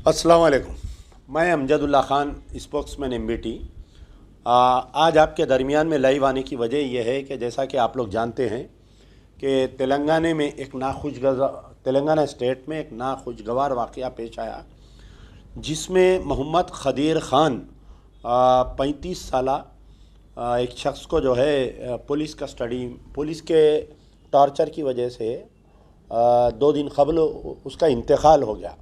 अस्सलाम वालेकुम। मैं अमजदुल्ला ख़ान, स्पोक्समैन एमबीटी। आज आपके दरमियान में लाइव आने की वजह यह है कि जैसा कि आप लोग जानते हैं कि तेलंगाना स्टेट में एक नाखुशगवार वाक़या पेश आया, जिसमें मोहम्मद खदीर ख़ान 35 साल एक शख्स को जो है पुलिस के टॉर्चर की वजह से 2 दिन कबल उसका इंतकाल हो गया।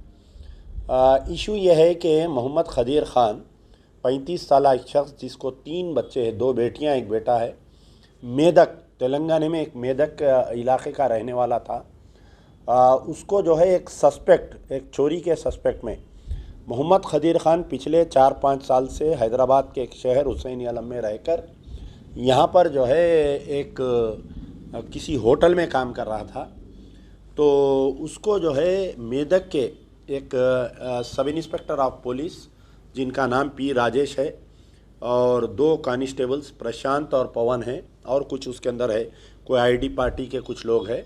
इशू यह है कि मोहम्मद खदीर ख़ान 35 साल एक शख्स जिसको 3 बच्चे हैं, 2 बेटियां 1 बेटा है, मेदक तेलंगाना में एक मेदक इलाके का रहने वाला था। उसको जो है एक चोरी के सस्पेक्ट में मोहम्मद खदीर ख़ान पिछले 4-5 साल से हैदराबाद के एक शहर हुसैन आलम में रहकर यहाँ पर जो है एक किसी होटल में काम कर रहा था। तो उसको जो है मेदक के एक सब इंस्पेक्टर ऑफ पुलिस जिनका नाम पी राजेश है और 2 कांस्टेबल्स प्रशांत और पवन हैं, और कुछ उसके अंदर है कोई आईडी पार्टी के कुछ लोग हैं,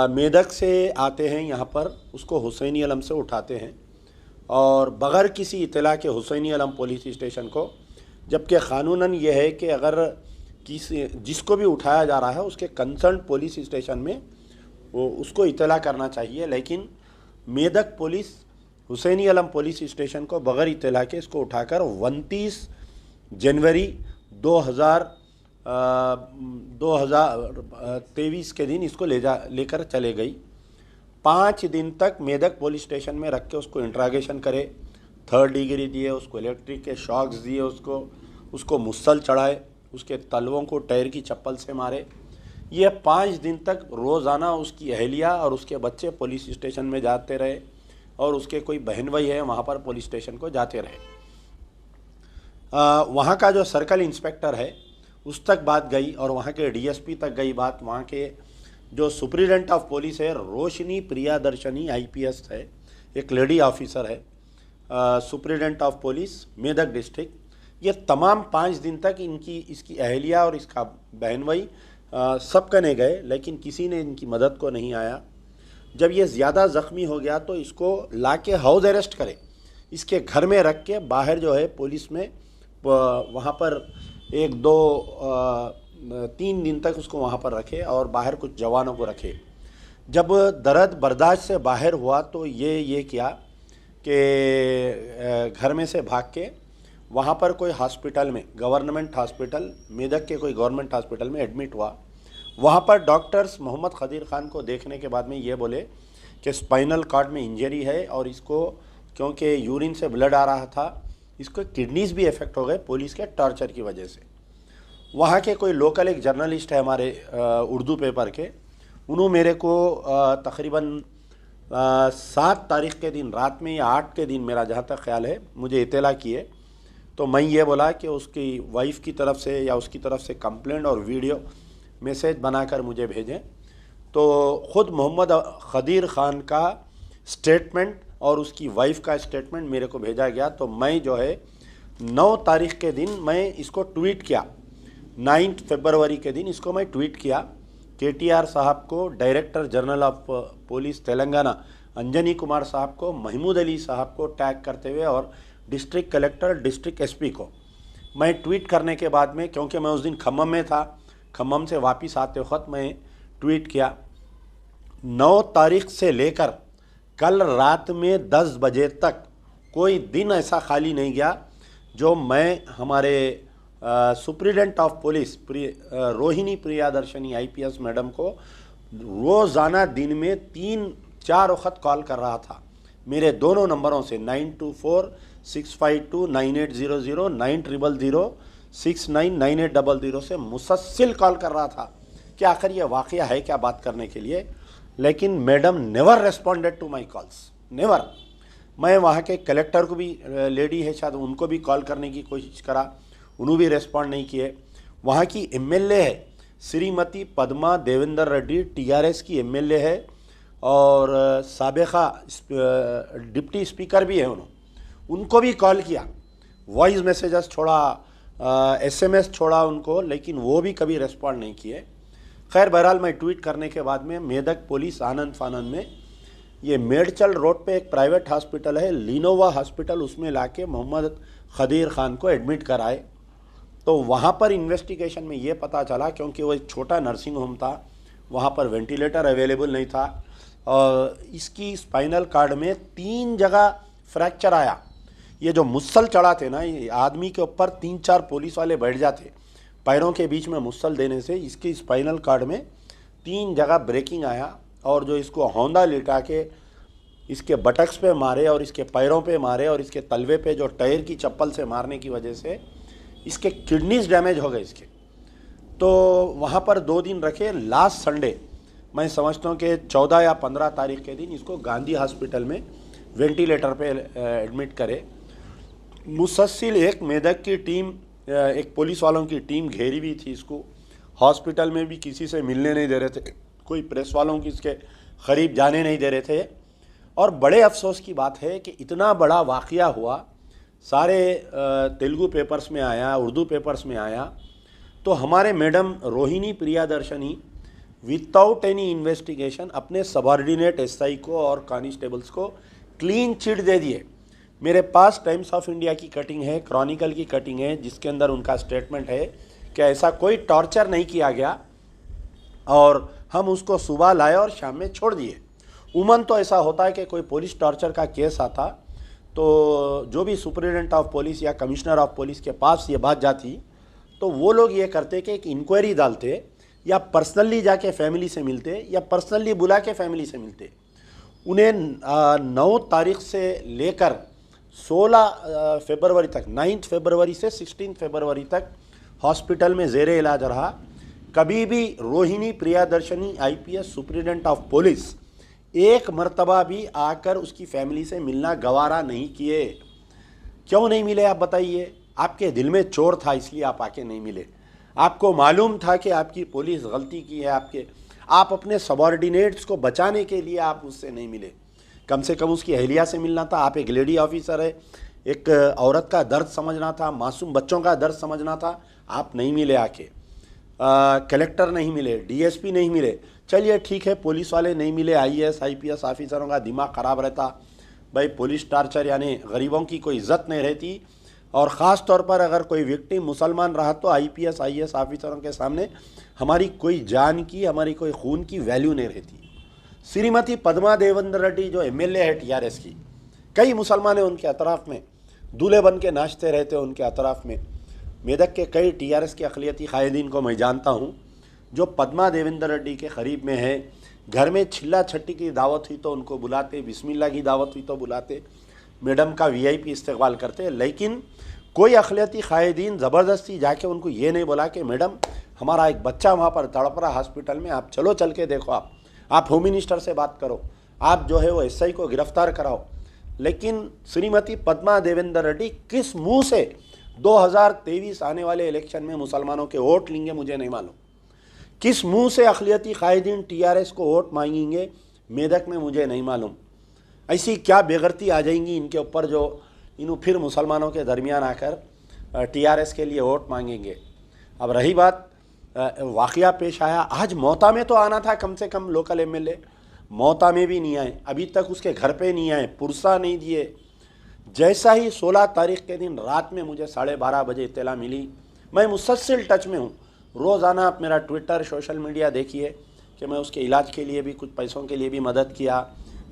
मेदक से आते हैं यहाँ पर, उसको हुसैनी आलम से उठाते हैं और बग़ैर किसी इत्तला के हुसैनी आलम पुलिस स्टेशन को, जबकि क़ानूनन यह है कि अगर जिसको भी उठाया जा रहा है उसके कंसर्न पुलिस स्टेशन में उसको इत्तला करना चाहिए, लेकिन मेदक पुलिस हुसैनी आलम पुलिस स्टेशन को बग़ैर इत्तला के इसको उठाकर 29 जनवरी 2023 के दिन इसको लेकर चले गई। 5 दिन तक मेदक पुलिस स्टेशन में रख के उसको इंट्रागेशन करे, 3rd डिग्री दिए, उसको इलेक्ट्रिक के शॉक्स दिए, उसको मुसल चढ़ाए, उसके तलवों को टायर की चप्पल से मारे। ये 5 दिन तक रोज़ाना उसकी अहलिया और उसके बच्चे पुलिस स्टेशन में जाते रहे और उसके कोई बहन भाई है वहाँ पर पुलिस स्टेशन को जाते रहे। वहाँ का जो सर्कल इंस्पेक्टर है उस तक बात गई और वहाँ के डीएसपी तक गई बात। वहाँ के जो सुप्रिटेंडेंट ऑफ पुलिस है रोशनी प्रियादर्शनी आईपीएस है, एक लेडी ऑफिसर है, superintendent of police Medak district, ये तमाम 5 दिन तक इसकी अहलिया और इसका बहन भाई सब करने गए, लेकिन किसी ने इनकी मदद को नहीं आया। जब ये ज़्यादा ज़ख्मी हो गया तो इसको लाके हाउस अरेस्ट करे, इसके घर में रख के बाहर जो है पुलिस में वहाँ पर 3 दिन तक उसको वहाँ पर रखे और बाहर कुछ जवानों को रखे। जब दर्द बर्दाश्त से बाहर हुआ तो ये किया कि घर में से भाग के वहाँ पर कोई हॉस्पिटल में, गवर्नमेंट हॉस्पिटल मेदक के कोई गवर्नमेंट हॉस्पिटल में एडमिट हुआ। वहाँ पर डॉक्टर्स मोहम्मद खदीर ख़ान को देखने के बाद में ये बोले कि स्पाइनल कॉर्ड में इंजरी है और इसको क्योंकि यूरिन से ब्लड आ रहा था, इसको किडनीज़ भी इफ़ेक्ट हो गए पुलिस के टॉर्चर की वजह से। वहाँ के कोई लोकल एक जर्नलिस्ट है हमारे उर्दू पेपर के, उन्होंने मेरे को तकरीबन 7 तारीख़ के दिन रात में या 8 के दिन, मेरा जहाँ तक ख्याल है, मुझे इत्तला किए। तो मैं ये बोला कि उसकी वाइफ की तरफ से या उसकी तरफ से कंप्लेंट और वीडियो मैसेज बनाकर मुझे भेजें। तो ख़ुद मोहम्मद खदीर ख़ान का स्टेटमेंट और उसकी वाइफ का स्टेटमेंट मेरे को भेजा गया। तो मैं जो है 9 तारीख़ के दिन मैं इसको ट्वीट किया, 9 फरवरी के दिन इसको मैं ट्वीट किया KTR साहब को, director general of police Telangana Anjani Kumar साहब को, महमूद अली साहब को टैग करते हुए और डिस्ट्रिक्ट कलेक्टर, डिस्ट्रिक्ट एसपी को मैं ट्वीट करने के बाद में, क्योंकि मैं उस दिन खम्मम में था, खम्मम से वापस आते वक्त मैं ट्वीट किया। 9 तारीख़ से लेकर कल रात में 10 बजे तक कोई दिन ऐसा खाली नहीं गया जो मैं हमारे superintendent of police Rohini Priyadarshini IPS madam को रोज़ाना दिन में 3-4 वक्त कॉल कर रहा था, मेरे दोनों नंबरों से 9246529800, 9000699800 से मुसलसल कॉल कर रहा था कि आखिर ये वाक़या है क्या बात करने के लिए। लेकिन madam never responded to my calls, never. मैं वहाँ के कलेक्टर को भी, लेडी है शायद, उनको भी कॉल करने की कोशिश करा, उन्होंने भी रेस्पॉन्ड नहीं किए। वहाँ की एमएलए है श्रीमती पद्मा देवेंद्र रेड्डी, TRS की एमएलए है और साबिका डिप्टी स्पीकर भी है, उनको भी कॉल किया, वॉइस मैसेजेस छोड़ा, SMS छोड़ा उनको, लेकिन वो भी कभी रेस्पॉन्ड नहीं किए। खैर बहरहाल मैं ट्वीट करने के बाद में मेदक पुलिस आनंद फानंद में ये मेडचल रोड पे एक प्राइवेट हॉस्पिटल है लिनोवा हॉस्पिटल, उसमें लाके मोहम्मद खदीर खान को एडमिट कराए। तो वहाँ पर इन्वेस्टिगेशन में ये पता चला, क्योंकि वो एक छोटा नर्सिंग होम था, वहाँ पर वेंटिलेटर अवेलेबल नहीं था और इसकी स्पाइनल कार्ड में 3 जगह फ्रैक्चर आया। ये जो मुसल चढ़ाते ना, ये आदमी के ऊपर 3-4 पुलिस वाले बैठ जाते पैरों के बीच में मुसल देने से, इसकी स्पाइनल कार्ड में 3 जगह ब्रेकिंग आया। और जो इसको होंदा लिटा के इसके बटक्स पे मारे और इसके पैरों पे मारे और इसके तलवे पे जो टायर की चप्पल से मारने की वजह से इसके किडनीज डैमेज हो गए इसके। तो वहाँ पर 2 दिन रखे। लास्ट संडे मैं समझता हूँ कि 14 या 15 तारीख के दिन इसको गांधी हॉस्पिटल में वेंटिलेटर पे एडमिट करे। मुसलसिल एक मेदक की टीम, एक पुलिस वालों की टीम घेरी हुई थी इसको। हॉस्पिटल में भी किसी से मिलने नहीं दे रहे थे, कोई प्रेस वालों की इसके करीब जाने नहीं दे रहे थे। और बड़े अफसोस की बात है कि इतना बड़ा वाक़या हुआ, सारे तेलुगु पेपर्स में आया, उर्दू पेपर्स में आया, तो हमारे madam Rohini Priyadarshini without any investigation अपने सबॉर्डिनेट एसआई को और कांस्टेबल्स को क्लीन चिट दे दिए। मेरे पास टाइम्स ऑफ इंडिया की कटिंग है, क्रॉनिकल की कटिंग है, जिसके अंदर उनका स्टेटमेंट है कि ऐसा कोई टॉर्चर नहीं किया गया और हम उसको सुबह लाए और शाम में छोड़ दिए। उमन तो ऐसा होता है कि कोई पुलिस टॉर्चर का केस आता तो जो भी सुपरिटेंडेंट ऑफ पुलिस या कमिश्नर ऑफ पुलिस के पास ये बात जाती तो वो लोग ये करते कि एक इंक्वायरी डालते या पर्सनली जाके फैमिली से मिलते या पर्सनली बुला के फैमिली से मिलते। उन्हें 9 तारीख से लेकर 16 फरवरी तक, 9 फरवरी से 16 फरवरी तक हॉस्पिटल में ज़ेरे इलाज रहा। कभी भी Rohini Priyadarshini IPS superintendent of police एक मर्तबा भी आकर उसकी फैमिली से मिलना गवारा नहीं किए। क्यों नहीं मिले आप बताइए? आपके दिल में चोर था इसलिए आप आके नहीं मिले। आपको मालूम था कि आपकी पुलिस गलती की है, आप अपने सबॉर्डिनेट्स को बचाने के लिए आप उससे नहीं मिले। कम से कम उसकी अहलिया से मिलना था। आप एक लेडी ऑफिसर है, एक औरत का दर्द समझना था, मासूम बच्चों का दर्द समझना था, आप नहीं मिले आके। कलेक्टर नहीं मिले, डीएसपी नहीं मिले। चलिए ठीक है, पुलिस वाले नहीं मिले, आईएएस आईपीएस ऑफिसरों का दिमाग ख़राब रहता, भाई पुलिस टार्चर यानी गरीबों की कोई इज्जत नहीं रहती। और ख़ास तौर पर अगर कोई विक्टिम मुसलमान रहा तो आईपीएस आईएएस ऑफिसरों के सामने हमारी कोई जान की, हमारी कोई खून की वैल्यू नहीं रहती। श्रीमती पद्मा देवेंद्र रेड्डी जो एमएलए है टीआरएस की, कई मुसलमान हैं उनके अतराफ़ में, दूल्हे बन के नाचते रहते हैं उनके अतराफ़ में। मेदक के कई टीआरएस के अक़लियती कायदीन को मैं जानता हूँ जो पद्मा देवेंद्र रेड्डी के करीब में है। घर में छिल्ला छट्टी की दावत हुई तो उनको बुलाते, बिस्मिल्लाह की दावत हुई तो बुलाते, मैडम का वीआईपी इस्तेक़बाल करते। लेकिन कोई अक़लियती कायदीन ज़बरदस्ती जाके उनको ये नहीं बोला कि मैडम हमारा एक बच्चा वहाँ पर तड़प रहा हॉस्पिटल में, आप चलो चल के देखो, आप होम मिनिस्टर से बात करो, आप जो है वो एसआई को गिरफ्तार कराओ। लेकिन श्रीमती पद्मा देवेंद्र रेड्डी किस मुँह से 2023 आने वाले इलेक्शन में मुसलमानों के वोट लेंगे मुझे नहीं मालूम। किस मुंह से अक़लियती कायदीन टीआरएस को वोट मांगेंगे मेदक में मुझे नहीं मालूम। ऐसी क्या बेगरती आ जाएंगी इनके ऊपर जो इन फिर मुसलमानों के दरमियान आकर टीआरएस के लिए वोट मांगेंगे। अब रही बात वाक़या पेश आया, आज मोता में तो आना था कम से कम लोकल एमएलए, मोता में भी नहीं आए, अभी तक उसके घर पे नहीं आए, पुरसा नहीं दिए। जैसा ही 16 तारीख के दिन रात में मुझे 12:30 बजे इत्तला मिली, मैं मुसलसल टच में हूँ, रोज़ाना आप मेरा ट्विटर सोशल मीडिया देखिए कि मैं उसके इलाज के लिए भी कुछ पैसों के लिए भी मदद किया,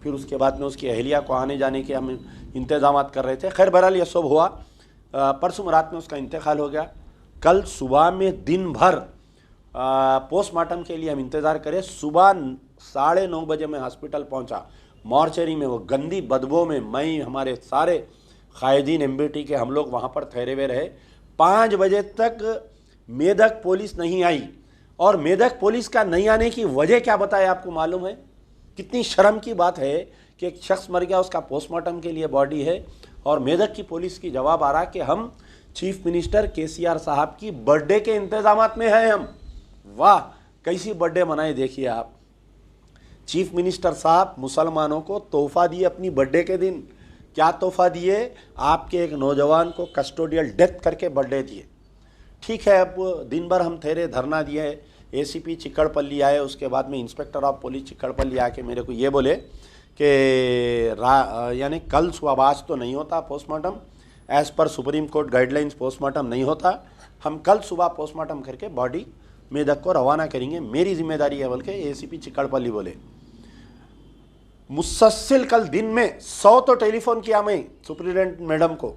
फिर उसके बाद में उसकी अहलिया को आने जाने के हम इंतज़ाम कर रहे थे। खैर बहरहाल ये सब हुआ, परसों रात में उसका इंतकाल हो गया। कल सुबह में दिन भर पोस्टमार्टम के लिए हम इंतज़ार करें। सुबह 9:30 बजे मैं हॉस्पिटल पहुंचा, मॉर्चरी में वो गंदी बदबू में मैं, हमारे सारे कायदीन एमबीटी के हम लोग वहाँ पर ठहरे हुए रहे। 5 बजे तक मेदक पुलिस नहीं आई। और मेदक पुलिस का नहीं आने की वजह क्या बताए आपको मालूम है? कितनी शर्म की बात है कि एक शख्स मर गया, उसका पोस्टमार्टम के लिए बॉडी है और मेदक की पुलिस की जवाब आ रहा कि हम चीफ मिनिस्टर केसीआर साहब की बर्थडे के इंतजामात में हैं हम। वाह, कैसी बर्थडे मनाए देखिए आप। चीफ मिनिस्टर साहब मुसलमानों को तोहफा दिए अपनी बर्थडे के दिन। क्या तोहफा दिए? आपके एक नौजवान को कस्टोडियल डेथ करके बर्थडे दिए। ठीक है, अब दिन भर हम ठहरे, धरना दिए, एसीपी चिक्कड़पल्ली आए, उसके बाद में इंस्पेक्टर ऑफ पुलिस चिक्कड़पल्ली आके मेरे को ये बोले कि यानी कल सुबह आज तो नहीं होता postmortem, as per supreme court guidelines postmortem नहीं होता। हम कल सुबह पोस्टमार्टम करके बॉडी मेदक को रवाना करेंगे, मेरी जिम्मेदारी है, बल्कि एसीपी चिक्कड़पल्ली बोले। मुसलसल कल दिन में 100 तो टेलीफोन किया मैं सुप्रिटेंडेंट मैडम को,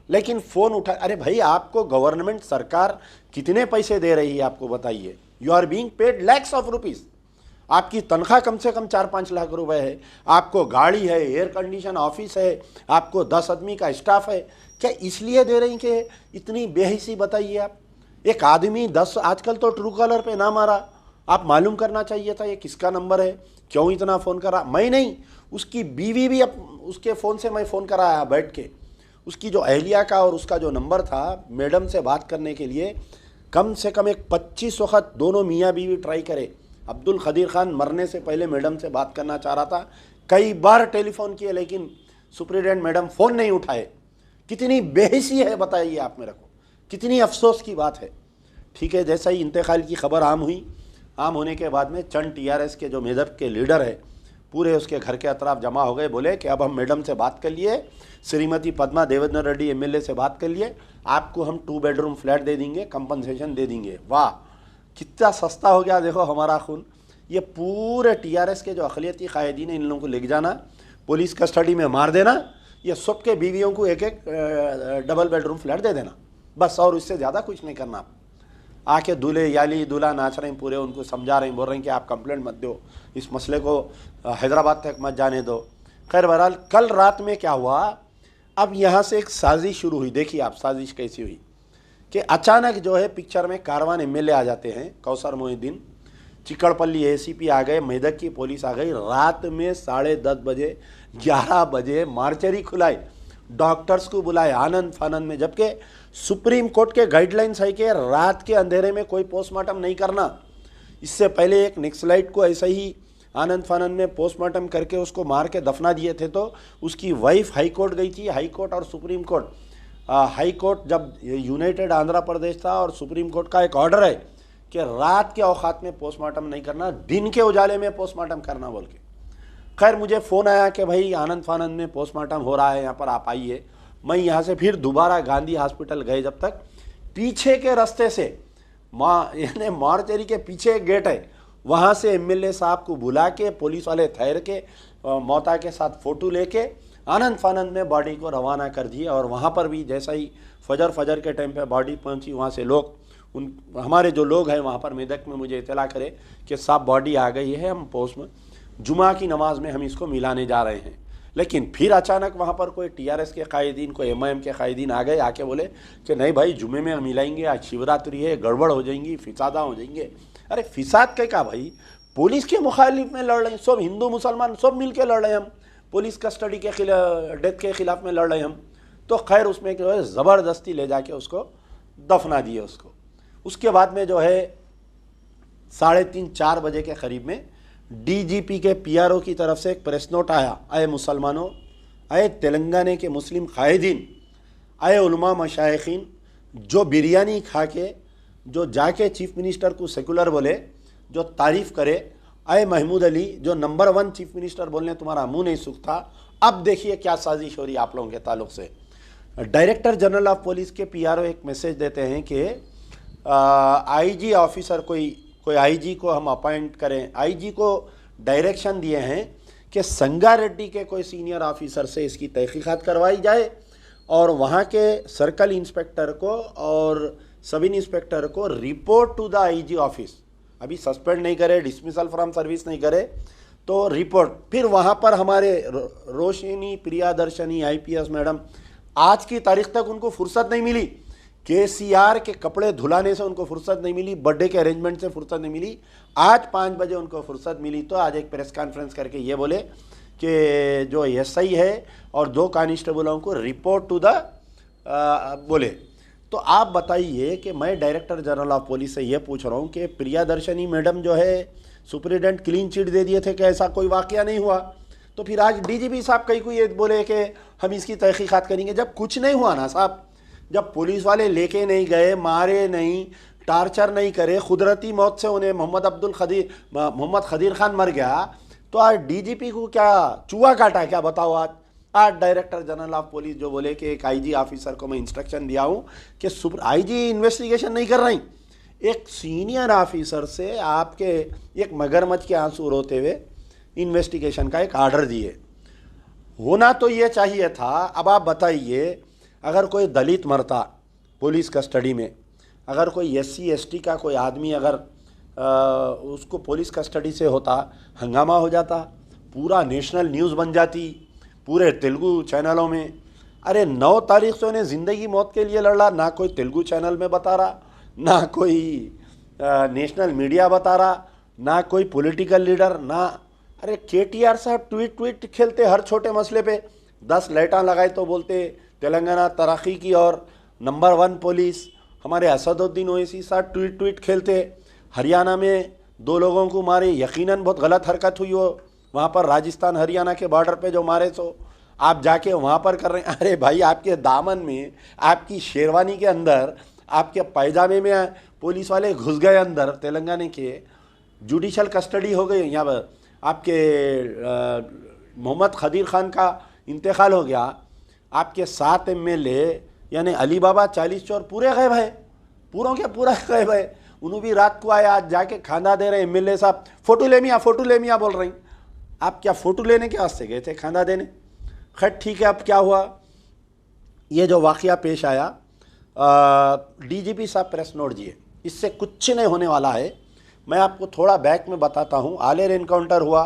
लेकिन फ़ोन उठा। अरे भाई, आपको गवर्नमेंट सरकार कितने पैसे दे रही है आपको बताइए। You are being paid lakhs of rupees, आपकी तनख्वाह कम से कम 4-5 लाख रुपए है, आपको गाड़ी है, एयर कंडीशन ऑफिस है, आपको 10 आदमी का स्टाफ है। क्या इसलिए दे रही कि इतनी बेहिसी बताइए आप। एक आदमी 10, आजकल तो ट्रू कॉलर पे नाम आ रहा, आप मालूम करना चाहिए था ये किसका नंबर है, क्यों इतना फ़ोन करा। मैं नहीं, उसकी बीवी भी उसके फ़ोन से मैं फ़ोन कराया बैठ के, उसकी जो अहलिया का और उसका जो नंबर था मैडम से बात करने के लिए, कम से कम एक 25 वक्त दोनों मियाँ बीवी ट्राई करे। अब्दुल खदीर खान मरने से पहले मैडम से बात करना चाह रहा था, कई बार टेलीफोन किए, लेकिन सुप्रिटेंडेंट मैडम फ़ोन नहीं उठाए। कितनी बेहिसी है बताइए आप मेरे को, कितनी अफसोस की बात है। ठीक है, जैसा ही इंतकाल की खबर आम हुई, आम होने के बाद में चंद टीआरएस के जो मेदक के लीडर है पूरे उसके घर के अतराफ जमा हो गए, बोले कि अब हम मैडम से बात कर लिए, श्रीमती पद्मा देवेंद्र रेड्डी एमएलए से बात कर लिए, आपको हम 2 बेडरूम फ्लैट दे देंगे, कंपनसेशन दे देंगे। वाह, कितना सस्ता हो गया देखो हमारा खून। ये पूरे टीआरएस के जो अक़लियती कायदीन है, इन लोगों को लेके जाना, पुलिस कस्टडी में मार देना, ये सबके बीवियों को एक डबल बेडरूम फ्लैट दे देना, बस, और इससे ज़्यादा कुछ नहीं करना। आके दूल्हे याली दूल्हा नाच रहे हैं पूरे, उनको समझा रहे हैं, बोल रहे हैं कि आप कंप्लेंट मत दो, इस मसले को हैदराबाद तक मत जाने दो। खैर बहरहाल कल रात में क्या हुआ, अब यहाँ से एक साजिश शुरू हुई। देखिए आप साजिश कैसी हुई कि अचानक जो है पिक्चर में कारवान एमएलए आ जाते हैं, कौसर मोहिउद्दीन, चिक्कड़पल्ली एसीपी आ गए, मेदक की पुलिस आ गई, रात में 10:30 बजे 11 बजे मार्चरी खुलाए, डॉक्टर्स को बुलाए आनंद फानंद में, जबकि सुप्रीम कोर्ट के गाइडलाइंस है कि रात के अंधेरे में कोई पोस्टमार्टम नहीं करना। इससे पहले एक नक्सलाइट को ऐसा ही आनंद फानंद में पोस्टमार्टम करके उसको मार के दफना दिए थे, तो उसकी वाइफ हाई कोर्ट गई थी। हाई कोर्ट और सुप्रीम कोर्ट, हाई कोर्ट जब यूनाइटेड आंध्र प्रदेश था, और सुप्रीम कोर्ट का एक ऑर्डर है कि रात के औकात में पोस्टमार्टम नहीं करना, दिन के उजाले में पोस्टमार्टम करना बोल के। खैर मुझे फ़ोन आया कि भाई आनंद फानंद में पोस्टमार्टम हो रहा है, यहाँ पर आप आइए। मैं यहाँ से फिर दोबारा गांधी हॉस्पिटल गए, जब तक पीछे के रास्ते से यानी मार्चरी के पीछे एक गेट है, वहाँ से एमएलए साहब को बुला के पुलिस वाले ठहर के मौता के साथ फ़ोटो लेके आनंद फानंद में बॉडी को रवाना कर दिए। और वहाँ पर भी जैसा ही फजर के टाइम पे बॉडी पहुँची, वहाँ से लोग हमारे जो लोग हैं वहाँ पर मेदक में मुझे इतला करे कि साहब बॉडी आ गई है, हम पोस्ट में जुमा की नमाज में हम इसको मिलाने जा रहे हैं। लेकिन फिर अचानक वहाँ पर कोई टीआरएस के कायदीन, कोई एमआईएम के कायदीन आ गए, आके बोले कि नहीं भाई जुमे में हम मिलाएंगे, आज शिवरात्रि है, गड़बड़ हो जाएंगी, फिसादा हो जाएंगे। अरे फिसाद के का भाई, पुलिस के मुखालिफ में लड़ रहे हैं, सब हिंदू मुसलमान सब मिल के लड़ रहे हैं, हम पुलिस कस्टडी के खिलाफ, डेथ के खिलाफ में लड़ रहे हैं हम। तो खैर उसमें जो है ज़बरदस्ती ले जाके उसको दफना दिए उसको। उसके बाद में जो है 3:30-4 बजे के करीब में डीजीपी के पीआरओ की तरफ से एक प्रेस नोट आया, आए मुसलमानों, आए तेलंगाना के मुस्लिम कायदीन, आए उलमा मशाइखीन, जो बिरयानी खा के जो जाके चीफ मिनिस्टर को सेकुलर बोले, जो तारीफ़ करे, आए महमूद अली जो नंबर 1 चीफ मिनिस्टर बोलने तुम्हारा मुंह नहीं सूखता। अब देखिए क्या साजिश हो रही है आप लोगों के ताल्लुक से। डायरेक्टर जनरल ऑफ पुलिस के पीआरओ एक मैसेज देते हैं कि आईजी ऑफिसर कोई आईजी को हम अपॉइंट करें। आईजी को डायरेक्शन दिए हैं कि संगा रेड्डी के कोई सीनियर ऑफिसर से इसकी तहकीकात करवाई जाए, और वहाँ के सर्कल इंस्पेक्टर को और सब इंस्पेक्टर को report to the IG office, अभी सस्पेंड नहीं करे, डिसमिसल फ्रॉम सर्विस नहीं करे, तो रिपोर्ट। फिर वहाँ पर हमारे रोशिनी प्रियादर्शनी आईपीएस मैडम, आज की तारीख तक उनको फुर्सत नहीं मिली, केसीआर के कपड़े धुलाने से उनको फुर्सत नहीं मिली, बर्थडे के अरेंजमेंट से फुर्सत नहीं मिली। आज 5 बजे उनको फुर्सत मिली, तो आज एक प्रेस कॉन्फ्रेंस करके ये बोले कि जो एसआई है और 2 कांस्टेबलों को रिपोर्ट टू द बोले। तो आप बताइए कि मैं डायरेक्टर जनरल ऑफ पुलिस से ये पूछ रहा हूँ कि प्रियादर्शनी मैडम जो है सुप्रिटेंडेंट क्लीन चिट दे दिए थे कि ऐसा कोई वाकया नहीं हुआ, तो फिर आज डीजीपी साहब कहीं को ये बोले कि हम इसकी तहकीकात करेंगे, जब कुछ नहीं हुआ ना साहब, जब पुलिस वाले लेके नहीं गए, मारे नहीं, टार्चर नहीं करे, कुदरती मौत से उन्हें मोहम्मद खदीर खान मर गया, तो आज डीजीपी को क्या चूहा काटा क्या, बताओ। आज डायरेक्टर जनरल ऑफ पुलिस जो बोले कि एक आईजी ऑफिसर को मैं इंस्ट्रक्शन दिया हूं कि आईजी इन्वेस्टिगेशन नहीं कर रही, एक सीनियर ऑफिसर से आपके एक मगरमच्छ के आंसू रोते हुए इन्वेस्टिगेशन का एक ऑर्डर दिए। होना तो ये चाहिए था। अब आप बताइए, अगर कोई दलित मरता पुलिस कस्टडी में, अगर कोई SC ST का कोई आदमी अगर उसको पुलिस कस्टडी से होता, हंगामा हो जाता, पूरा नेशनल न्यूज़ बन जाती, पूरे तेलुगु चैनलों में। अरे 9 तारीख से उन्हें ज़िंदगी मौत के लिए लड़ा, ना कोई तेलुगु चैनल में बता रहा, ना कोई नेशनल मीडिया बता रहा, ना कोई पॉलिटिकल लीडर, ना। अरे KTR साहब ट्वीट खेलते हर छोटे मसले पे, 10 लाइटां लगाए तो बोलते तेलंगाना तरक्की की और नंबर 1 पुलिस। हमारे असदुद्दीन ओवैसी साहब ट्वीट खेलते हरियाणा में 2 लोगों को मारे, यकीनन बहुत गलत हरकत हुई हो वहाँ पर, राजस्थान हरियाणा के बॉर्डर पे जो मारे, तो आप जाके वहाँ पर कर रहे हैं। अरे भाई, आपके दामन में, आपकी शेरवानी के अंदर, आपके पायजामे में पुलिस वाले घुस गए अंदर तेलंगाना के, जुडिशल कस्टडी हो गई। यहाँ पर आपके मोहम्मद खदीर खान का इंतकाल हो गया, आपके 7 MLA यानी अली बाबा 40 चोर पूरे गायब है, पूरों के पूरा गायब है। उन्होंने भी रात को आया, आज जाके खाना दे रहे MLA साहब, फोटो ले मियाँ बोल रही। आप क्या फ़ोटो लेने के वास्ते गए थे, खाना देने? खैर ठीक है। अब क्या हुआ, ये जो वाक़या पेश आया, DGP साहब प्रेस नोट दिए, इससे कुछ नहीं होने वाला है। मैं आपको थोड़ा बैक में बताता हूँ। आलेर एनकाउंटर हुआ,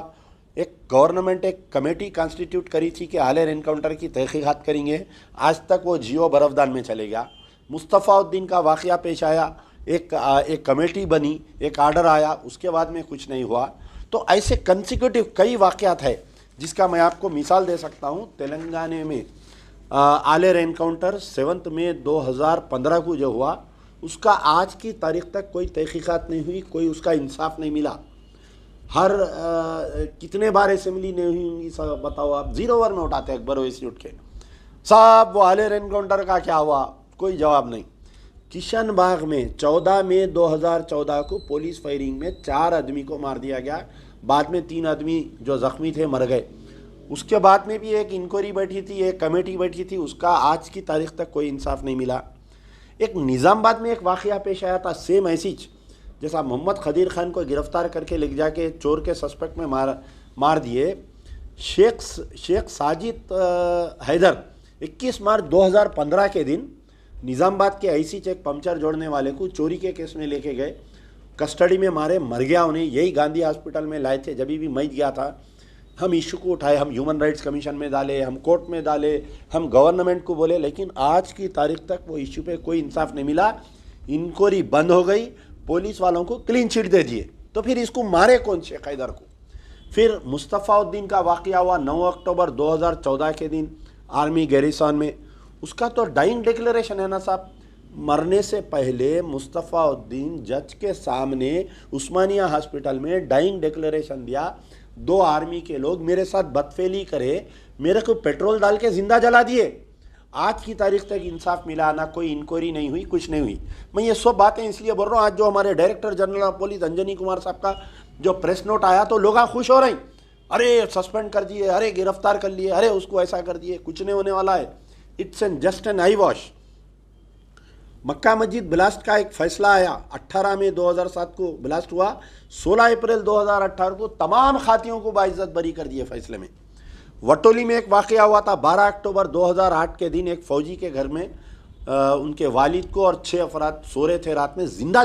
एक गवर्नमेंट एक कमेटी कॉन्स्टिट्यूट करी थी कि आलेर एनकाउंटर की तहकीकात करेंगे। आज तक वो जियो बरफदान में चले गया। मुस्तफ़ाउद्दीन का वाक़या पेश आया, एक कमेटी बनी, एक आर्डर आया, उसके बाद में कुछ नहीं हुआ। तो ऐसे कंसिक्यूटिव कई वाक़यात है जिसका मैं आपको मिसाल दे सकता हूँ। तेलंगाना में आलेर एनकाउंटर 7 मई 2015 को जो हुआ, उसका आज की तारीख तक कोई तहकीकात नहीं हुई, कोई उसका इंसाफ नहीं मिला। हर कितने बार असेंबली नहीं हुई होंगी सब बताओ आप, 0 ओवर में उठाते अकबर ओवैसी उठ के, साहब वो आलेर एनकाउंटर का क्या हुआ, कोई जवाब नहीं। किशन बाग में 14 मई 2014 को पुलिस फायरिंग में 4 आदमी को मार दिया गया, बाद में 3 आदमी जो ज़ख्मी थे मर गए। उसके बाद में भी एक इंक्वायरी बैठी थी, एक कमेटी बैठी थी, उसका आज की तारीख तक कोई इंसाफ नहीं मिला। एक निज़ामबाद में एक वाक़या पेश आया था, सेम ऐसी जैसा मोहम्मद खदीर खान को गिरफ्तार करके ले जाके चोर के सस्पेक्ट में मार दिए। शेख साजिद हैदर 21 मार्च 2015 के दिन निज़ामबाद के ऐसी चेक पंचर जोड़ने वाले को चोरी के केस में लेके गए, कस्टडी में मारे, मर गया। उन्हें यही गांधी हॉस्पिटल में लाए थे, जब भी मैं गया था। हम इशू को उठाए, हम ह्यूमन राइट्स कमीशन में डाले, हम कोर्ट में डाले, हम गवर्नमेंट को बोले, लेकिन आज की तारीख तक वो इशू पे कोई इंसाफ नहीं मिला। इंक्वायरी बंद हो गई, पुलिस वालों को क्लीन चिट दे दिए। तो फिर इसको मारे कौन, शेख हैदर को? फिर मुस्तफ़ाउद्दीन का वाक़या हुआ 9 अक्टूबर 2014 के दिन आर्मी गैरिसन में। उसका तो डाइंग डिक्लेरेशन है ना साहब। मरने से पहले मुस्तफ़ाउद्दीन जज के सामने उस्मानिया हॉस्पिटल में डाइंग डिक्लेरेशन दिया, 2 आर्मी के लोग मेरे साथ बदफेली करे, मेरे को पेट्रोल डाल के जिंदा जला दिए। आज की तारीख तक इंसाफ मिला ना, कोई इंक्वायरी नहीं हुई, कुछ नहीं हुई। मैं ये सब बातें इसलिए बोल रहा हूँ, आज जो हमारे director general of police Anjani Kumar साहब का जो प्रेस नोट आया तो लोग खुश हो रहे हैं, अरे सस्पेंड कर दिए, अरे गिरफ्तार कर लिए, अरे उसको ऐसा कर दिए। कुछ नहीं होने वाला है। It's an just an eye wash. Mecca Masjid blast का एक फैसला आया, 18 मई 2007 को ब्लास्ट हुआ, 16 अप्रैल 2018 को तमाम खातियों को बाइज्जत बरी कर दिए फैसले में। वटोली में एक वाक़या हुआ था 12 अक्टूबर 2008 के दिन, एक फ़ौजी के घर में उनके वालिद को और 6 अफराद सो रहे थे, रात में जिंदा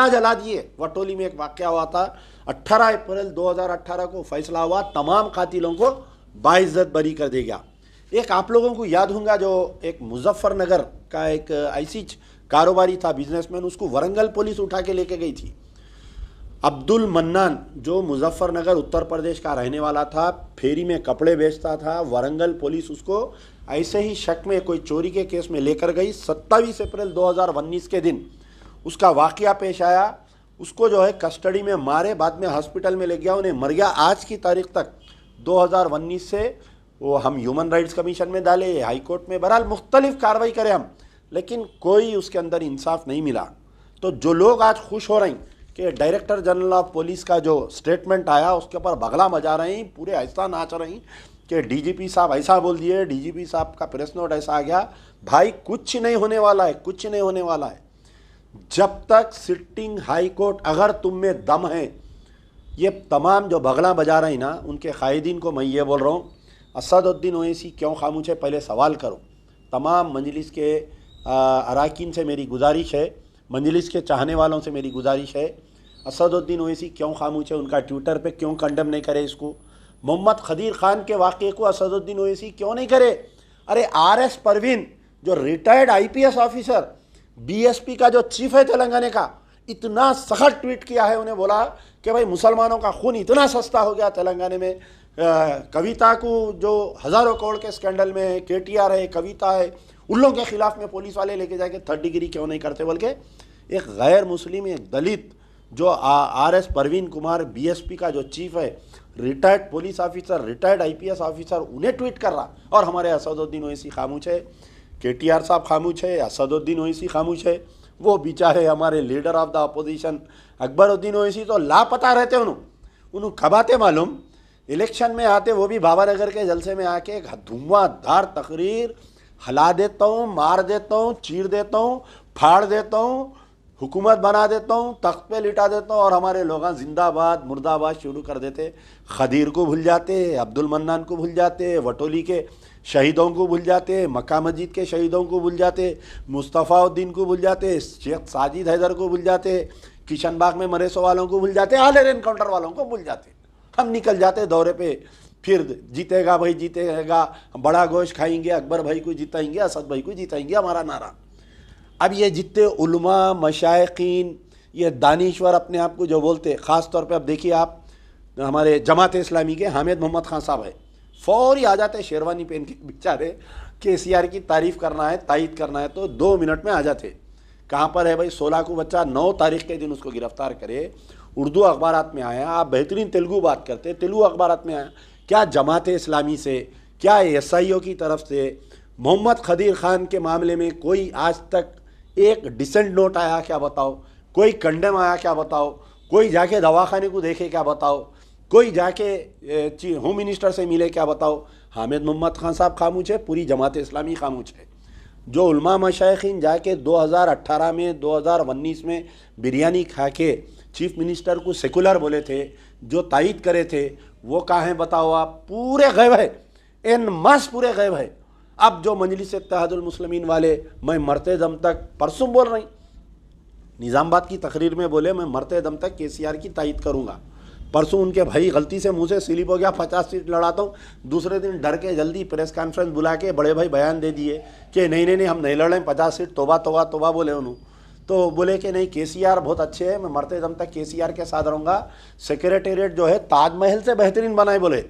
जला दिए। वटोली में एक वाक़या हुआ था 18 अप्रैल 2018 को, फैसला हुआ, तमाम कातिलों को बाइज्जत बरी कर देगा। एक आप लोगों को याद होगा, जो एक मुजफ्फरनगर का एक ऐसी कारोबारी था, बिजनेसमैन, उसको वरंगल पुलिस उठा के लेके गई थी। अब्दुल मन्नान जो मुजफ्फरनगर उत्तर प्रदेश का रहने वाला था, फेरी में कपड़े बेचता था, वरंगल पुलिस उसको ऐसे ही शक में कोई चोरी के केस में लेकर गई। 27 अप्रैल 2019 के दिन उसका वाक़या पेश आया, उसको जो है कस्टडी में मारे, बाद में हॉस्पिटल में ले गया, उन्हें मर गया। आज की तारीख तक 2019 से वो हम ह्यूमन राइट्स कमीशन में डाले, हाई कोर्ट में, बहरहाल मुख्तलिफ कार्रवाई करें हम, लेकिन कोई उसके अंदर इंसाफ नहीं मिला। तो जो लोग आज खुश हो रहे हैं कि डायरेक्टर जनरल ऑफ पुलिस का जो स्टेटमेंट आया उसके ऊपर बगला मचा रहे हैं, पूरे ऐसा नाच रहे हैं कि डीजीपी साहब ऐसा बोल दिए, डीजीपी साहब का प्रेस नोट ऐसा आ गया। भाई कुछ नहीं होने वाला है, कुछ नहीं होने वाला है। जब तक सिटिंग हाई कोर्ट, अगर तुम में दम है, ये तमाम जो बगला बजा रहे हैं ना, उनके कायदीन को मैं ये बोल रहा हूँ, असदुद्दीन ओवैसी क्यों खामोश है, पहले सवाल करो। तमाम मजलिस के अरकान से मेरी गुजारिश है, मजलिस के चाहने वालों से मेरी गुजारिश है, असदुद्दीन ओवैसी क्यों खामोश है, उनका ट्विटर पे क्यों कंडेम नहीं करे इसको। मोहम्मद खदीर खान के वाक़े को असदुद्दीन ओवैसी क्यों नहीं करे। अरे RS परवीन जो रिटायर्ड IPS ऑफिसर, BSP का जो चीफ है तेलंगाना का, इतना सख्त ट्वीट किया है, उन्हें बोला कि भाई मुसलमानों का खून इतना सस्ता हो गया तेलंगाना में। कविता को जो हज़ारों करोड़ के स्कैंडल में KTR है, कविता है, उन लोगों के खिलाफ में पुलिस वाले लेके जाके 3rd डिग्री क्यों नहीं करते। बल्कि एक गैर मुस्लिम, एक दलित जो RS परवीन कुमार BSP का जो चीफ है, retired police officer, retired IPS officer, उन्हें ट्वीट कर रहा। और हमारे असदुद्दीन ओवैसी खामोश है, KTR साहब खामोश है, असदुद्दीन ओवैसी खामोश है। वो बेचारे हमारे leader of the opposition Akbaruddin Owaisi तो लापता रहते। उन्होंने कब आते मालूम, इलेक्शन में आते, वो भी बाबानगर के जलसे में आके एक धुआंधार तकरीर, हला देता हूँ, मार देता हूँ, चीर देता हूँ, फाड़ देता हूँ, हुकूमत बना देता हूँ, तख्त पे लिटा देता हूँ, और हमारे लोग जिंदाबाद मुर्दाबाद शुरू कर देते। खदीर को भूल जाते, अब्दुल मन्नान को भूल जाते, वटोली के शहीदों को भूल जाते, मक्का मस्जिद के शहीदों को भूल जाते, मुस्तफ़ाउद्दीन को भूल जाते, शेख साजिद हैदर को भूल जाते, किशन बाग में मरे सौ वालों को भूल जाते, आलेर एनकाउंटर वालों को भूल जाते। हम निकल जाते दौरे पे, फिर जीतेगा भाई जीतेगा, बड़ा गोश्त खाएंगे, अकबर भाई को जिताएंगे, असद भाई को जिताएंगे, हमारा नारा। अब ये जितने उलमा, मशाइखीन, ये दानिश्वर अपने आप को जो बोलते, ख़ास तौर पे अब देखिए आप, हमारे जमात इस्लामी के हामिद मोहम्मद खान साहब है, फौरी आ जाते शेरवानी पहन के, बेचारे KCR की तारीफ़ करना है, तायद करना है तो 2 मिनट में आ जाते। कहाँ पर है भाई, 16 को बच्चा 9 तारीख के दिन उसको गिरफ्तार करे, उर्दू अखबारात में आया। आप बेहतरीन तेलुगु बात करते, तेलुगु अखबारात में आया। क्या जमात इस्लामी से, क्या SIO की तरफ से मोहम्मद खदीर खान के मामले में कोई आज तक एक डिसेंट नोट आया क्या बताओ, कोई कंडेम आया क्या बताओ, कोई जाके दवाखाने को देखे क्या बताओ, कोई जाके होम मिनिस्टर से मिले क्या बताओ। हामिद मोहम्मद खान साहब खामोश है, पूरी जमात इस्लामी खामोश है। जो उलमा मशाइखीन जाके 2018 में 2019 में बिरयानी खा के चीफ मिनिस्टर को सेकुलर बोले थे, जो तायद करे थे, वो कहाँ हैं बताओ आप। पूरे गैब है, एन मास पूरे गैब है। अब जो मजलिस इत्तेहादुल मुस्लिमीन वाले, मैं मरते दम तक, परसों बोल रही निज़ामाबाद की तकरीर में बोले, मैं मरते दम तक KCR की तायद करूँगा। परसों उनके भाई गलती से मुंह से स्लिप हो गया, 50 सीट लड़ाता हूँ। दूसरे दिन डर के जल्दी प्रेस कॉन्फ्रेंस बुला के बड़े भाई बयान दे दिए कि नहीं हम नहीं लड़ रहे, 50 सीट, तोबा तोबा तोबा बोले उन्होंने। तो बोले कि नहीं KCR बहुत अच्छे हैं, मैं मरते दम तक KCR के साथ रहूँगा। सेक्रेटेरिएट जो है ताजमहल से बेहतरीन बनाए बोले।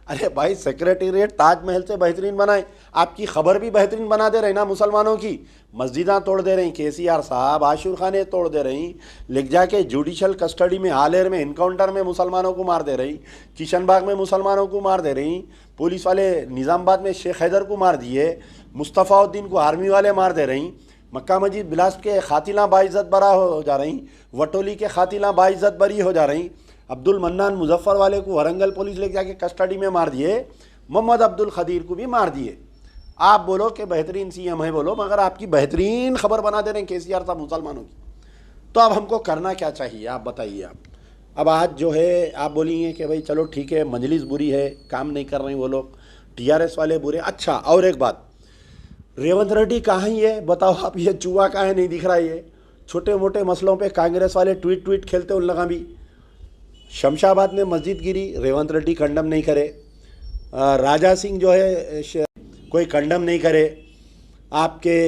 अरे भाई सेक्रेटेरिएट ताजमहल से बेहतरीन बनाए, आपकी खबर भी बेहतरीन बना दे रहे ना मुसलमानों की। मस्जिदां तोड़ दे रही KCR साहब, आशूर खाने तोड़ दे रही, लिख जाके जुडिशल कस्टडी में, आलेर में इनकाउंटर में मुसलमानों को मार दे रही, किशन बाग में मुसलमानों को मार दे रही, पुलिस वाले निज़ामाबाद में शेख हैदर को मार दिए, मुस्तफ़ाउद्दीन को आर्मी वाले मार दे रही, मक्का मस्जिद बिलासपुर के खातिला बाइज़्ज़त बरा हो जा रही, वटोली के खातिला बाइज़्ज़त बरी हो जा रही, अब्दुल मन्नान मुजफ्फर वाले को वरंगल पुलिस लेके जाके कस्टडी में मार दिए, मोहम्मद अब्दुल खदीर को भी मार दिए। आप बोलो कि बेहतरीन CM है बोलो, मगर आपकी बेहतरीन खबर बना दे रहे हैं KCR साहब मुसलमानों की। तो अब हमको करना क्या चाहिए आप बताइए। आप अब आज जो है आप बोलिए कि भाई चलो ठीक है, मजलिस बुरी है, काम नहीं कर रहे वो लोग, TRS वाले बुरे। अच्छा, और एक बात, रेवंत रेड्डी कहाँ ही है बताओ आप, ये चूहा कहाँ है नहीं दिख रहा। ये छोटे मोटे मसलों पे कांग्रेस वाले ट्वीट खेलते उन लगा भी। शमशाबाद में मस्जिद गिरी, रेवंत रेड्डी कंडम नहीं करे। राजा सिंह जो है कोई कंडम नहीं करे। आपके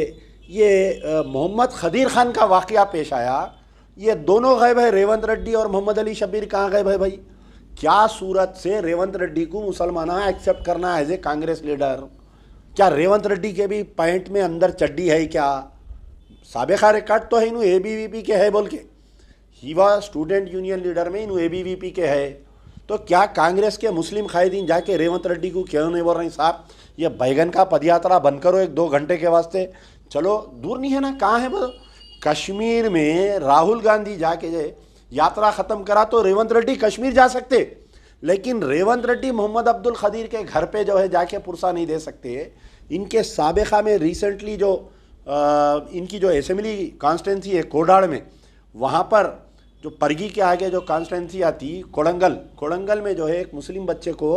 ये मोहम्मद खदीर खान का वाक़या पेश आया, ये दोनों गायब है, रेवंत रेड्डी और मोहम्मद अली शब्बीर कहाँ गायब है भाई। क्या सूरत से रेवंत रेड्डी को मुसलमाना एक्सेप्ट करना एज ए कांग्रेस लीडर। क्या रेवंत रेड्डी के भी पैंट में अंदर चड्डी है क्या। साबिका रिकॉर्ड तो है इनू ABVP के है बोल के, he was student union leader में इनू ABVP के है। तो क्या कांग्रेस के मुस्लिम कायदीन जाके रेवंत रेड्डी को क्यों नहीं बोल रहे साहब ये बैगन का पदयात्रा बंद करो 1-2 घंटे के वास्ते। चलो दूर नहीं है ना, कहाँ है वो। कश्मीर में राहुल गांधी जाके यात्रा ख़त्म करा तो रेवंत रेड्डी कश्मीर जा सकते, लेकिन रेवंत रेड्डी मोहम्मद अब्दुल खदीर के घर पे जो है जाके पुरसा नहीं दे सकते। इनके साबिक़ा में रिसेंटली जो इनकी जो असेंबली कॉन्स्टिट्यूंसी है कोडाड़ में, वहाँ पर जो परगी के आगे जो कॉन्स्टिट्यूंसी आती कोड़ंगल में जो है एक मुस्लिम बच्चे को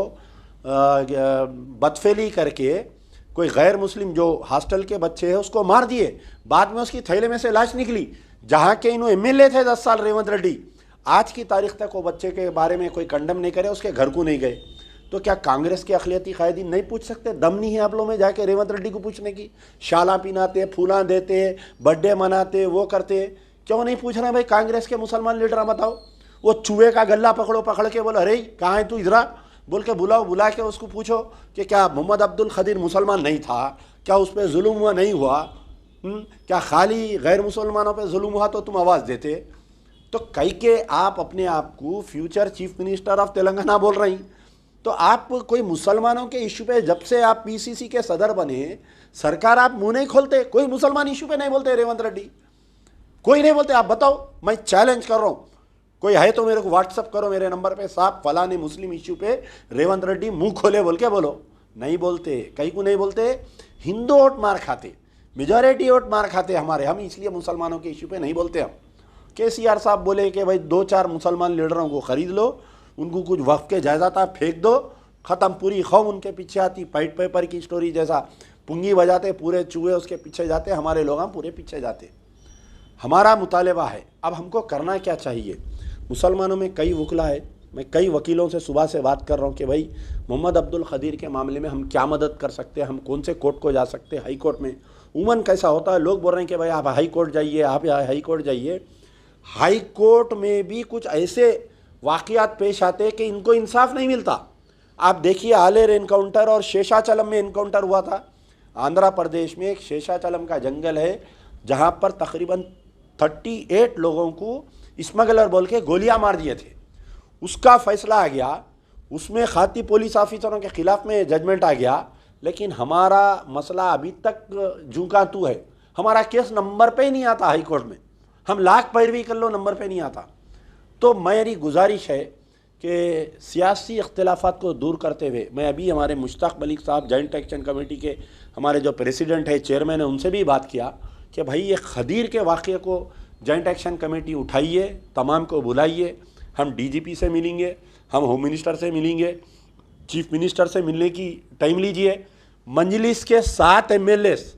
बदफेली करके कोई गैर मुस्लिम जो हॉस्टल के बच्चे हैं उसको मार दिए। बाद में उसकी थैले में से लाश निकली। जहाँ के इन्हों एमएलए थे 10 साल रेवंत रेड्डी, आज की तारीख तक वो बच्चे के बारे में कोई कंडम नहीं करे, उसके घर को नहीं गए। तो क्या कांग्रेस के अखिलती कायदीन नहीं पूछ सकते? दम नहीं है आप लोगों में जाके रेवंत रेड्डी को पूछने की? शाला पिनाते, फूला देते, बर्थडे मनाते, वो करते, क्यों नहीं पूछ रहे भाई कांग्रेस के मुसलमान लीडर? बताओ। वो चूहे का गला पकड़ के बोलो अरे कहाँ है तू, इधरा बोल के बुला के उसको पूछो कि क्या मोहम्मद अब्दुल खदीर मुसलमान नहीं था? क्या उस पर जुल्म हुआ नहीं हुआ? क्या खाली गैर मुसलमानों पे जुल्म हुआ तो तुम आवाज़ देते? तो कई के आप अपने आप को future chief minister of Telangana बोल रही, तो आप कोई मुसलमानों के इशू पे जब से आप पीसीसी के सदर बने सरकार आप मुंह नहीं खोलते, कोई मुसलमान इशू पे नहीं बोलते रेवंत रेड्डी, कोई नहीं बोलते। आप बताओ, मैं चैलेंज कर रहा हूँ, कोई है तो मेरे को व्हाट्सअप करो मेरे नंबर पे, साहब फलाने मुस्लिम इशू पे रेवंत रेड्डी मुंह खोले बोल के बोलो। नहीं बोलते, कहीं को नहीं बोलते। हिंदू वोट मार खाते, मेजॉरिटी वोट मार खाते हमारे, हम इसलिए मुसलमानों के इशू पे नहीं बोलते। हम केसीआर साहब बोले कि भाई 2-4 मुसलमान लीडरों को ख़रीद लो, उनको कुछ वक्फ के जायदाद फेंक दो, ख़त्म, पूरी कौम उनके पीछे आती। पाइट पेपर की स्टोरी जैसा पुंगी बजाते, पूरे चूहे उसके पीछे जाते, हमारे लोग हम पूरे पीछे जाते। हमारा मुतालबा है, अब हमको करना क्या चाहिए? मुसलमानों में कई वकला है, मैं कई वकीलों से सुबह से बात कर रहा हूँ कि भाई मोहम्मद अब्दुल खदीर के मामले में हम क्या मदद कर सकते हैं, हम कौन से कोर्ट को जा सकते हैं, हाई कोर्ट में उमन कैसा होता है। लोग बोल रहे हैं कि भाई आप हाई कोर्ट जाइए, आप हाई कोर्ट जाइए। हाई कोर्ट में भी कुछ ऐसे वाक़यात पेश आते हैं कि इनको इंसाफ नहीं मिलता। आप देखिए आलेर एनकाउंटर और शेषाचलम में एनकाउंटर हुआ था। आंध्र प्रदेश में एक शेषाचलम का जंगल है जहाँ पर तकरीबन 38 लोगों को स्मगलर बोल के गोलियां मार दिए थे। उसका फैसला आ गया, उसमें खाती पुलिस ऑफिसरों के खिलाफ में जजमेंट आ गया, लेकिन हमारा मसला अभी तक झूका तू है। हमारा केस नंबर पे ही नहीं आता हाई कोर्ट में, हम लाख पैरवी कर लो नंबर पे नहीं आता। तो मेरी गुजारिश है कि सियासी इख्तिलाफात को दूर करते हुए, मैं अभी हमारे मुश्ताक मलिक साहब जॉइंट एक्शन कमेटी के हमारे जो प्रेसिडेंट है, चेयरमैन है, उनसे भी बात किया कि भाई ये खदीर के वाक़े को जॉइंट एक्शन कमेटी उठाइए, तमाम को बुलाइए। हम डीजीपी से मिलेंगे, हम होम मिनिस्टर से मिलेंगे, चीफ मिनिस्टर से मिलने की टाइम लीजिए। मंजलिस के 7 एमएलएस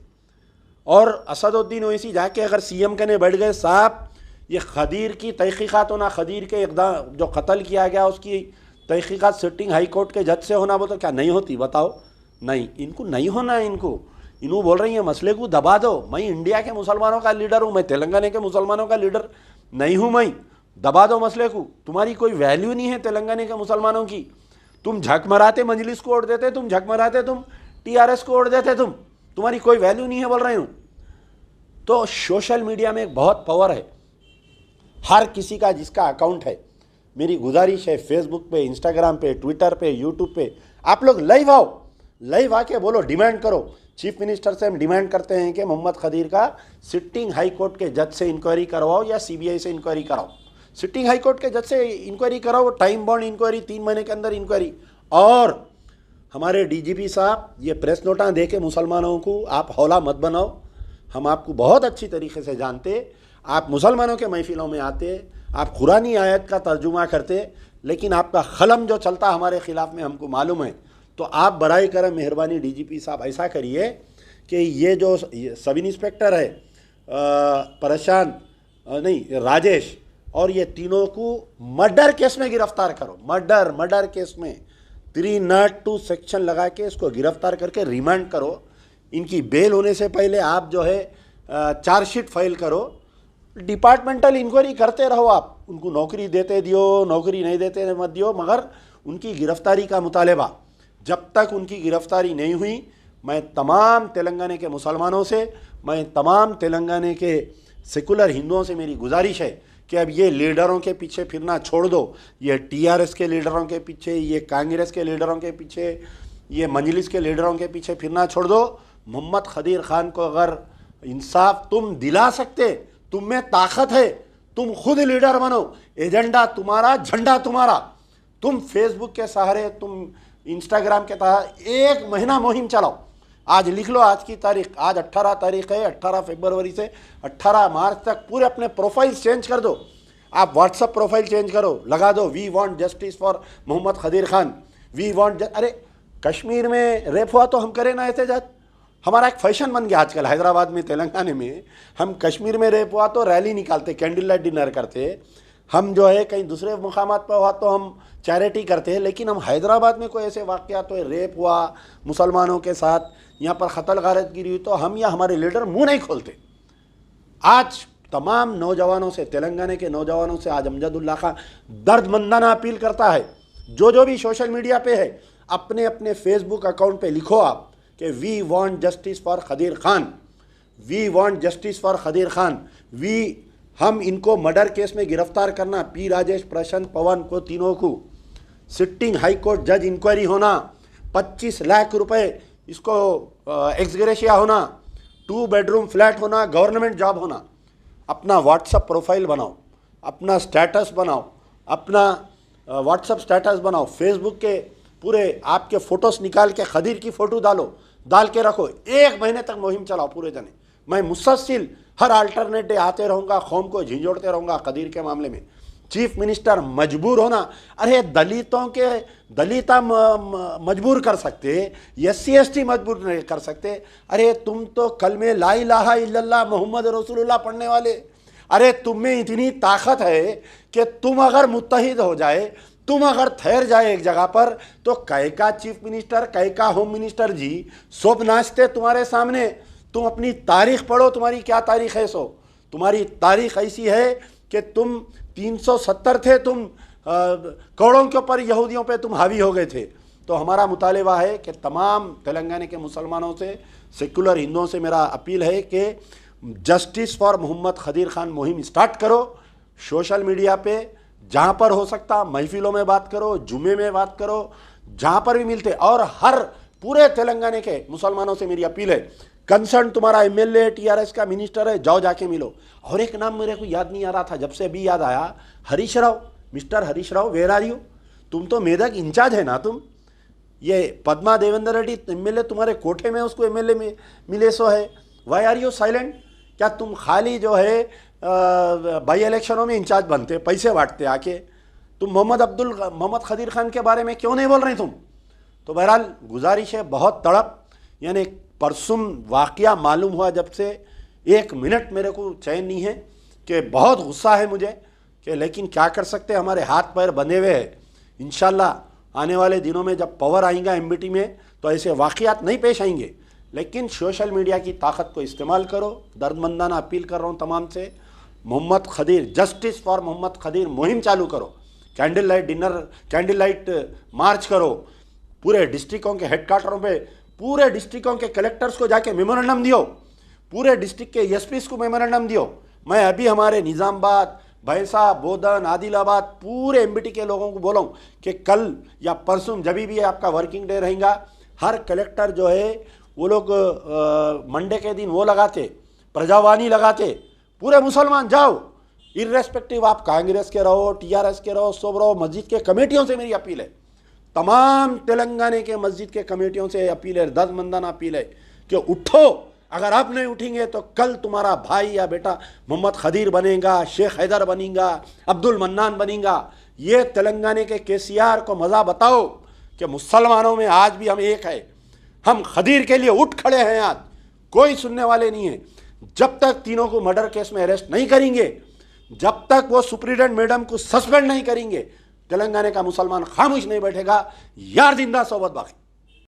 और असदुद्दीन ओवैसी जाके अगर सीएम के ने बैठ गए, साहब ये खदीर की तहकीक़ात होना, खदीर के इक़दाम जो कत्ल किया गया उसकी तहकीक़ात सिटिंग हाई कोर्ट के जज से होना, वो तो क्या नहीं होती? बताओ। नहीं, इनको नहीं होना है। इनको बोल रही है मसले को दबा दो। मैं इंडिया के मुसलमानों का लीडर हूँ, मैं तेलंगाना के मुसलमानों का लीडर नहीं हूँ। मैं दबा दो मसले को, तुम्हारी कोई वैल्यू नहीं है तेलंगाना के मुसलमानों की। तुम झक मराते मजलिस को वोट देते, तुम झक मराते, तुम टीआरएस को वोट देते, तुम्हारी कोई वैल्यू नहीं है बोल रही हूँ। तो सोशल मीडिया में एक बहुत पावर है, हर किसी का जिसका अकाउंट है, मेरी गुजारिश है फेसबुक पे, इंस्टाग्राम पे, ट्विटर पे, यूट्यूब पे आप लोग लाइव आओ, लाइव आके बोलो, डिमांड करो। चीफ मिनिस्टर से हम डिमांड करते हैं कि मोहम्मद खदीर का सिटिंग हाई कोर्ट के जज से इंक्वायरी करवाओ या सीबीआई से इंक्वायरी कराओ। सिटिंग हाई कोर्ट के जज से इंक्वायरी कराओ, टाइम बाउंड इंक्वायरी, 3 महीने के अंदर इंक्वायरी। और हमारे डीजीपी साहब ये प्रेस नोटा दे के मुसलमानों को आप हौला मत बनाओ। हम आपको बहुत अच्छी तरीके से जानते, आप मुसलमानों के महफिलों में आते, आप कुरानी आयत का तर्जुमा करते, लेकिन आपका खलम जो चलता हमारे ख़िलाफ़ में हमको मालूम है। तो आप बराए करम मेहरबानी डीजीपी साहब ऐसा करिए कि ये जो सब इंस्पेक्टर है परेशान नहीं राजेश, और ये तीनों को मर्डर केस में गिरफ्तार करो। मर्डर केस में 302 सेक्शन लगा के इसको गिरफ्तार करके रिमांड करो। इनकी बेल होने से पहले आप जो है चार्जशीट फाइल करो। डिपार्टमेंटल इंक्वायरी करते रहो, आप उनको नौकरी देते दियो, नौकरी नहीं देते मत दियो, मगर उनकी गिरफ्तारी का मुतालबा, जब तक उनकी गिरफ्तारी नहीं हुई, मैं तमाम तेलंगाना के मुसलमानों से, मैं तमाम तेलंगाना के सेकुलर हिंदुओं से मेरी गुजारिश है कि अब ये लीडरों के पीछे फिरना छोड़ दो। ये टीआरएस के लीडरों के पीछे, ये कांग्रेस के लीडरों के पीछे, ये मजलिस के लीडरों के पीछे फिरना छोड़ दो। मोहम्मद खदीर खान को अगर इंसाफ तुम दिला सकते, तुम में ताकत है, तुम खुद लीडर बनो, एजेंडा तुम्हारा, झंडा तुम्हारा। तुम फेसबुक के सहारे, तुम इंस्टाग्राम के तहत 1 महीना मुहिम चलाओ। आज लिख लो, आज की तारीख, आज 18 तारीख है, 18 फरवरी से 18 मार्च तक पूरे अपने प्रोफाइल चेंज कर दो। आप व्हाट्सअप प्रोफाइल चेंज करो, लगा दो we want justice for Mohammed Khadir Khan, we want. अरे कश्मीर में रेप हुआ तो हम करें ना एहतजाज। हमारा एक फैशन बन गया आजकल हैदराबाद में, तेलंगाना में। हम कश्मीर में रेप हुआ तो रैली निकालते, कैंडल लाइट डिनर करते। हम जो है कहीं दूसरे मुकामात पर हुआ तो हम चैरिटी करते हैं। लेकिन हम हैदराबाद में कोई ऐसे वाक़यात तो रेप हुआ मुसलमानों के साथ, यहाँ पर कत्ल गारतगिरी हुई, तो हम या हमारे लीडर मुंह नहीं खोलते। आज तमाम नौजवानों से, तेलंगाना के नौजवानों से आज अमजदुल्ला खान दर्दमंदाना अपील करता है, जो भी सोशल मीडिया पे है, अपने अपने फेसबुक अकाउंट पे लिखो आप कि we want justice for Khadir Khan, we want justice for Khadir Khan. हम इनको मर्डर केस में गिरफ्तार करना, पी राजेश, प्रशांत, पवन को, तीनों को सिटिंग हाई कोर्ट जज इंक्वायरी होना, 25 लाख रुपए इसको एक्सग्रेशिया होना, 2 बेडरूम फ्लैट होना, गवर्नमेंट जॉब होना। अपना व्हाट्सअप प्रोफाइल बनाओ, अपना स्टेटस बनाओ, अपना व्हाट्सअप स्टेटस बनाओ, फेसबुक के पूरे आपके फ़ोटोस निकाल के खदीर की फ़ोटो डाल के रखो। 1 महीने तक मुहिम चलाओ पूरे जने। मैं मुसलसिल हर अल्टरनेट डे आते रहूँगा, कौम को झिंझोड़ते रहूँगा खदीर के मामले में। चीफ मिनिस्टर मजबूर होना, अरे दलिता मजबूर कर सकते, SC ST मजबूर नहीं कर सकते। अरे तुम तो कलमे ला इलाहा इल्लल्लाह मोहम्मद रसूलुल्लाह पढ़ने वाले, अरे तुम में इतनी ताकत है कि तुम अगर मुत्तहिद हो जाए, तुम अगर ठहर जाए एक जगह पर, तो कै का चीफ मिनिस्टर, कै का होम मिनिस्टर जी सब नाचते तुम्हारे सामने। तुम अपनी तारीख पढ़ो, तुम्हारी क्या तारीख है। तुम्हारी तारीख ऐसी है कि तुम 370 थे, तुम करोड़ों के ऊपर यहूदियों पे तुम हावी हो गए थे। तो हमारा मुतालिबा है कि तमाम तेलंगाना के मुसलमानों से, सेकुलर हिंदुओं से मेरा अपील है कि जस्टिस फॉर मोहम्मद खदीर खान मुहिम स्टार्ट करो। सोशल मीडिया पे जहाँ पर हो सकता महफिलों में बात करो, जुमे में बात करो, जहाँ पर भी मिलते। और हर पूरे तेलंगाना के मुसलमानों से मेरी अपील है, कंसर्न तुम्हारा MLA TRS का मिनिस्टर है, जाओ जाके मिलो। और एक नाम मेरे को याद नहीं आ रहा था, जब से अभी याद आया, Harish Rao, mister Harish Rao, where are you? तुम तो मेदक इंचार्ज है ना तुम। ये पद्मा देवेंद्र रेड्डी MLA तुम्हारे कोठे में, उसको MLA में मिले सो है, वाई आर यू साइलेंट? क्या तुम खाली जो है बाई इलेक्शनों में इंचार्ज बनते, पैसे बांटते आके? तुम मोहम्मद खदीर खान के बारे में क्यों नहीं बोल रहे तुम? तो बहरहाल गुजारिश है, बहुत तड़प, यानी परसुम वाक़या मालूम हुआ जब से 1 मिनट मेरे को चैन नहीं है, कि बहुत गुस्सा है मुझे कि, लेकिन क्या कर सकते, हमारे हाथ पैर बंधे हुए हैं। इंशाल्लाह आने वाले दिनों में जब पावर आएगा MBT में तो ऐसे वाक़यात नहीं पेश आएंगे। लेकिन सोशल मीडिया की ताकत को इस्तेमाल करो। दर्दमंदाना अपील कर रहा हूँ तमाम से, मोहम्मद खदीर, जस्टिस फॉर मोहम्मद खदीर मुहिम चालू करो। Candle light dinner, candle light march करो पूरे डिस्ट्रिक्टों के हेडक्वार्टरों पे, पूरे डिस्ट्रिक्टों के कलेक्टर्स को जाके मेमोरेंडम दियो, पूरे डिस्ट्रिक्ट के SPs को मेमोरेंडम दियो। मैं अभी हमारे निज़ामाबाद, भैंसा, बोधन, आदिलाबाद पूरे MBT के लोगों को बोला हूँ कि कल या परसों जब भी आपका वर्किंग डे रहेगा, हर कलेक्टर जो है वो लोग मंडे के दिन वो लगाते, प्रजावाणी लगाते। पूरे मुसलमान जाओ, इर्रेस्पेक्टिव आप कांग्रेस के रहो, TRS के रहो, सब रहो। मस्जिद के कमेटियों से मेरी अपील है, तमाम तेलंगाना के मस्जिद के कमेटियों से अपील है, दर्दमंदाना अपील है कि उठो। अगर आप नहीं उठेंगे तो कल तुम्हारा भाई या बेटा मोहम्मद खदीर बनेगा, शेख हैदर बनेगा, अब्दुल मन्नान बनेगा। ये तेलंगाना के KCR को मज़ा बताओ कि मुसलमानों में आज भी हम एक है, हम खदीर के लिए उठ खड़े हैं। आज कोई सुनने वाले नहीं है। जब तक तीनों को मर्डर केस में अरेस्ट नहीं करेंगे, जब तक वो सुप्रीडेंट मैडम को सस्पेंड नहीं करेंगे, तेलंगाना का मुसलमान खामोश नहीं बैठेगा। यार जिंदा सोबत बाकी।